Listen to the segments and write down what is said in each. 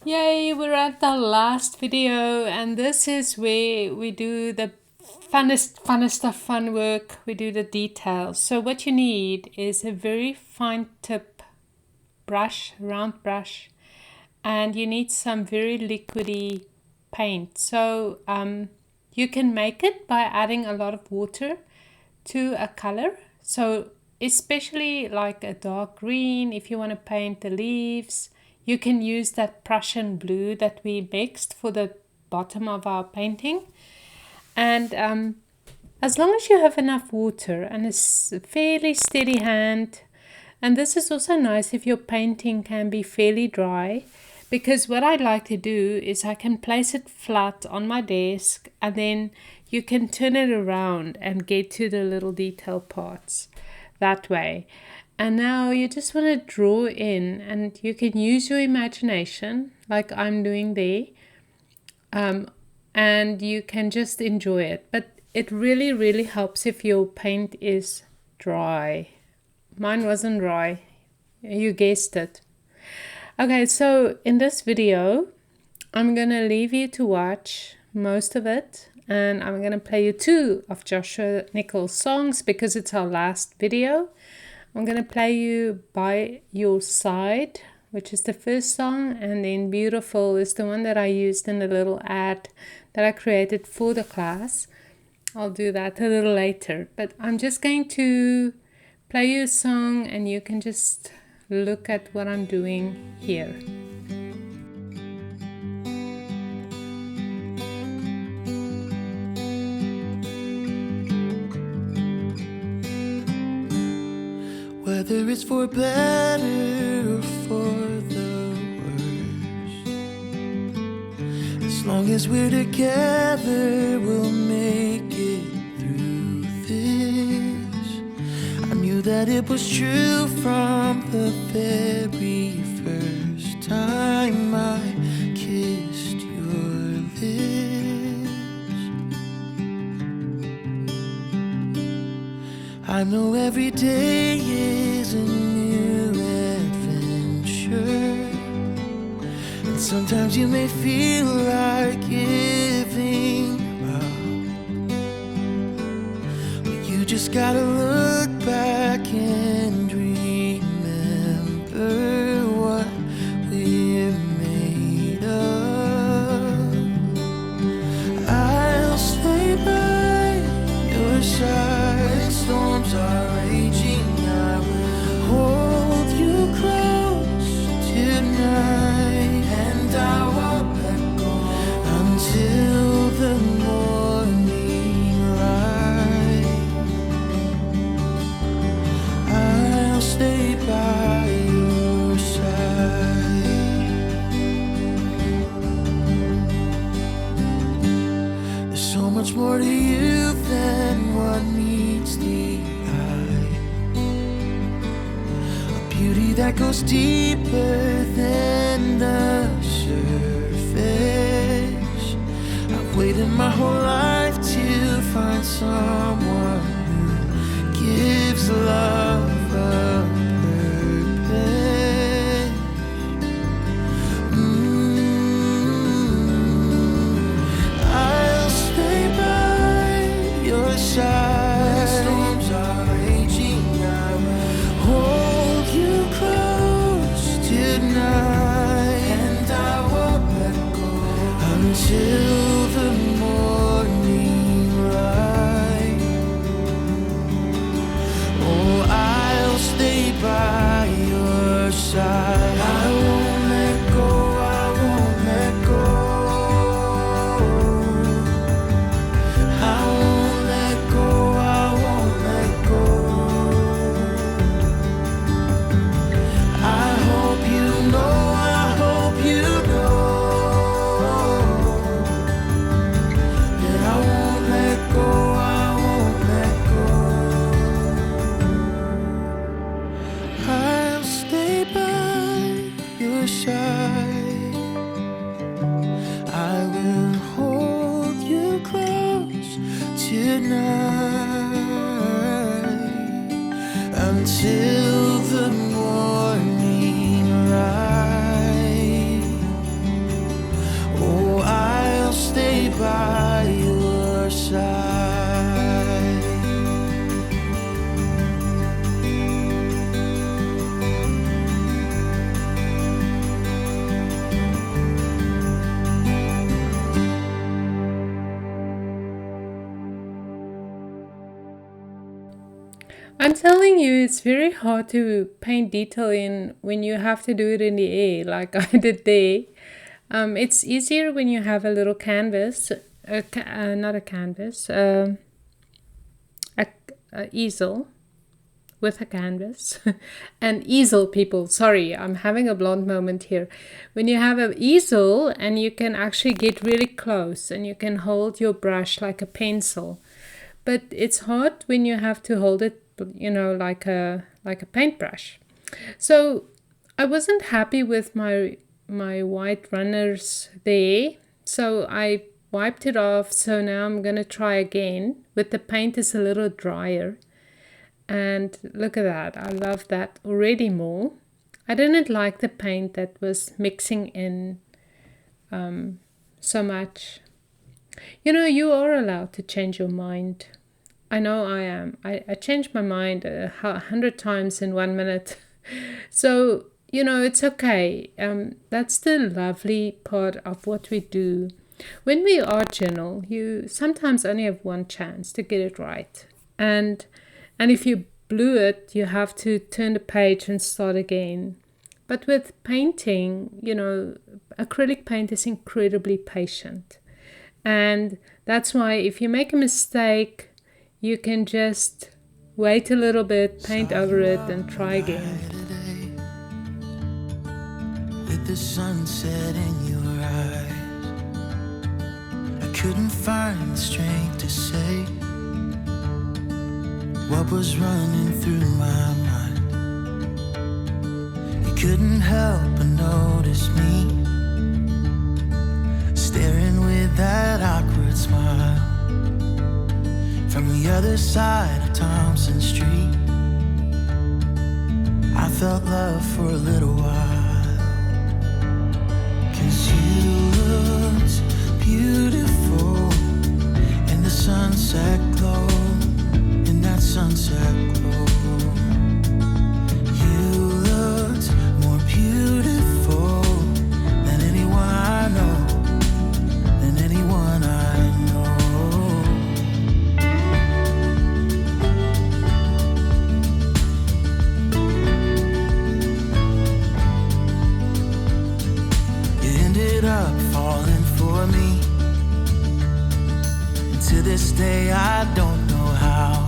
Yay, we're at the last video, and this is where we do the funnest stuff, fun work. We do the details. So what you need is a very fine tip brush, round brush, and you need some very liquidy paint. So you can make it by adding a lot of water to a color. So especially like a dark green, if you want to paint the leaves, you can use that Prussian blue that we mixed for the bottom of our painting. And as long as you have enough water and a fairly steady hand, and this is also nice if your painting can be fairly dry, because what I like to do is I can place it flat on my desk and then you can turn it around and get to the little detail parts that way. And now you just want to draw in, and you can use your imagination like I'm doing there, and you can just enjoy it. But it really helps if your paint is dry. Mine wasn't dry, you guessed it. Okay, so in this video I'm gonna leave you to watch most of it, and I'm gonna play you 2 of Joshua Nichols' songs because it's our last video. I'm going to play you By Your Side, which is the first song, and then Beautiful is the one that I used in the little ad that I created for the class. I'll do that a little later, but I'm just going to play you a song and you can just look at what I'm doing here. Whether it's for better or for the worse, as long as we're together, we'll make it through this. I knew that it was true from the very first time I kissed your lips. I know every day is a new adventure, and sometimes you may feel like giving up, but you just gotta look back and remember what we're made of. I'll stay by your side. Storms are raging, I will hold you close tonight, and I won't let go until the morning light. I'll stay by your side. There's so much more to you than what meets the eye, a beauty that goes deeper than the surface. I've waited my whole life to find someone who gives love a purpose. I'll stay by your side. Storms are raging, I will hold you close tonight, and I won't let go until the morning light. Oh, I'll stay by your side. I won't let go, I won't let go. I won't let go, I won't let go. I hope you know, I hope you know that I won't let go, I won't let go. I'll stay by your side. I will hold you close tonight until the morning light. I'm telling you, it's very hard to paint detail in when you have to do it in the air, like I did there. It's easier when you have a little canvas, not a canvas, a easel with a canvas. An easel, people. Sorry, I'm having a blonde moment here. When you have an easel and you can actually get really close and you can hold your brush like a pencil. But it's hard when you have to hold it, you know, like a paintbrush. So I wasn't happy with my white runners there. So I wiped it off. So now I'm going to try again with the paint is a little drier. And look at that. I love that already more. I didn't like the paint that was mixing in so much. You know, you are allowed to change your mind. I know I am. I changed my mind 100 times in 1 minute. So, you know, it's okay. That's the lovely part of what we do. When we art journal, you sometimes only have one chance to get it right. And if you blew it, you have to turn the page and start again. But with painting, you know, acrylic paint is incredibly patient. And that's why if you make a mistake, you can just wait a little bit, paint over it, and try again. With the sunset in your eyes, I couldn't find the strength to say what was running through my mind. You couldn't help but notice me staring with that awkward smile from the other side of Thompson Street. I felt love for a little while, 'cause you looked beautiful in the sunset glow. That sunset glow, you looked more beautiful than anyone I know, than anyone I know. You ended up falling for me, and to this day I don't know how.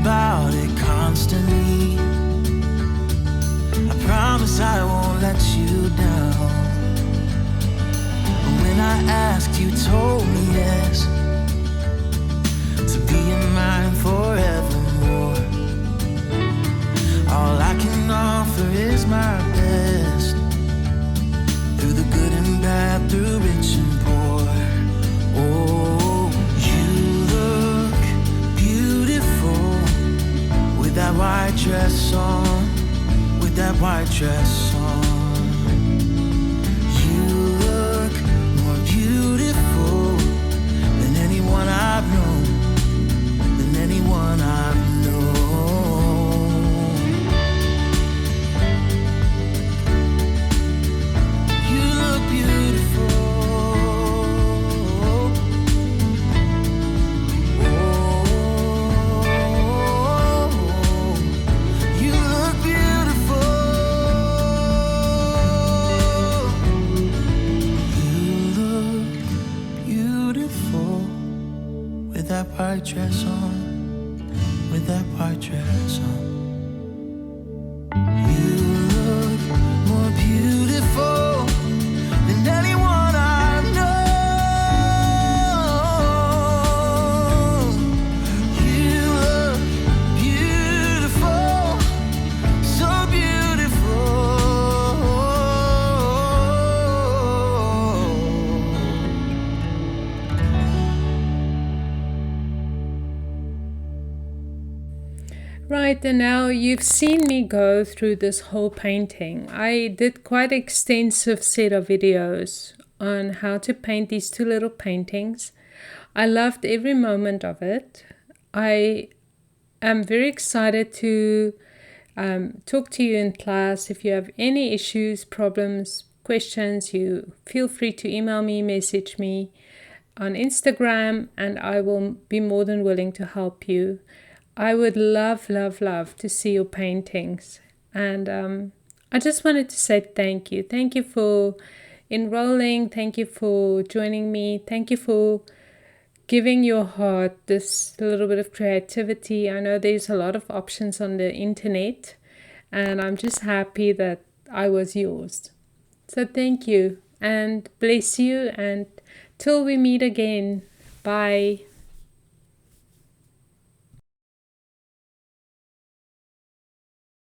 About it constantly. I promise I won't let you down. But when I asked, you told me yes, to be in mine forevermore. All I can offer is my best, through the good and bad, through rich and poor. Oh, you look beautiful with that white dress on, with that white dress on. You look more beautiful than anyone I've known, than anyone I've known. You look beautiful. White dress on, with that white dress on. You look more beautiful than anyone I know. You look beautiful, so beautiful. Right, and now you've seen me go through this whole painting. I did quite an extensive set of videos on how to paint these two little paintings. I loved every moment of it. I am very excited to talk to you in class. If you have any issues, problems, questions, you feel free to email me, message me. on Instagram, and I will be more than willing to help you. I would love, love, love to see your paintings. And I just wanted to say thank you. Thank you for enrolling. Thank you for joining me. Thank you for giving your heart this little bit of creativity. I know there's a lot of options on the internet, and I'm just happy that I was yours. So thank you, and bless you, and till we meet again. Bye.